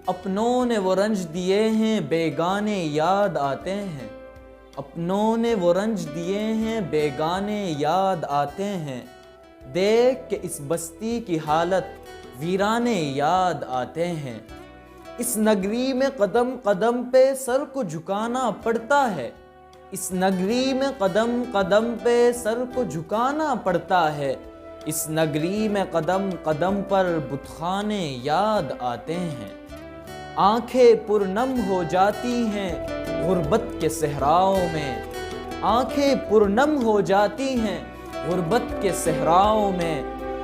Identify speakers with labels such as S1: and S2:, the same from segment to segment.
S1: اپنوں نے وہ رنج دیے ہیں بیگانے یاد آتے ہیں، اپنوں نے وہ رنج دیے ہیں بیگانے یاد آتے ہیں، دیکھ کے اس بستی کی حالت ویرانے یاد آتے ہیں۔ اس نگری میں قدم قدم پہ سر کو جھکانا پڑتا ہے، اس نگری میں قدم قدم پہ سر کو جھکانا پڑتا ہے، اس نگری میں قدم قدم پر بت خانے یاد آتے ہیں۔ آنکھیں پرنم ہو جاتی ہیں غربت کے صحراؤں میں، آنکھیں پرنم ہو جاتی ہیں غربت کے صحراؤں میں،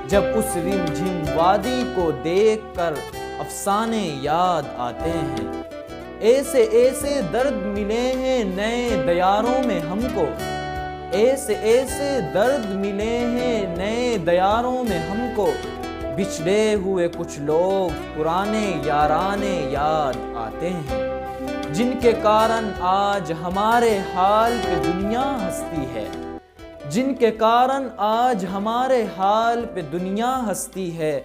S1: جب اس رم جھم وادی کو دیکھ کر افسانے یاد آتے ہیں۔ ایسے ایسے درد ملے ہیں نئے دیاروں میں ہم کو، ایسے ایسے درد ملے ہیں نئے دیاروں میں ہم کو، بچھڑے ہوئے کچھ لوگ پرانے یارانے یاد آتے ہیں، جن کے کارن آج ہمارے حال پہ دنیا ہنستی ہے، جن کے کارن آج ہمارے حال پہ دنیا ہنستی ہے۔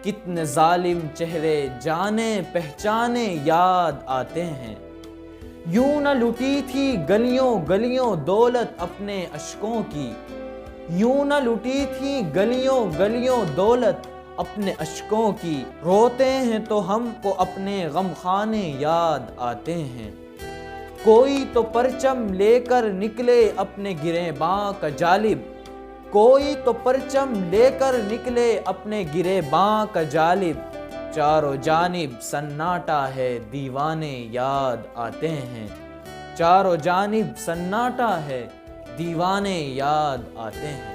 S1: کتنے ظالم چہرے جانے پہچانے یاد آتے ہیں۔ یوں نہ لٹی تھی گلیوں گلیوں دولت اپنے اشکوں کی، یوں نہ لٹی تھی گلیوں گلیوں دولت اپنے اشکوں کی، روتے ہیں تو ہم کو اپنے غم خانے یاد آتے ہیں۔ کوئی تو پرچم لے کر نکلے اپنے گریباں کا جانب، کوئی تو پرچم لے کر نکلے اپنے گریباں کا جانب، چاروں جانب سناٹا ہے دیوانے یاد آتے ہیں، چاروں جانب سناٹا ہے دیوانے یاد آتے ہیں۔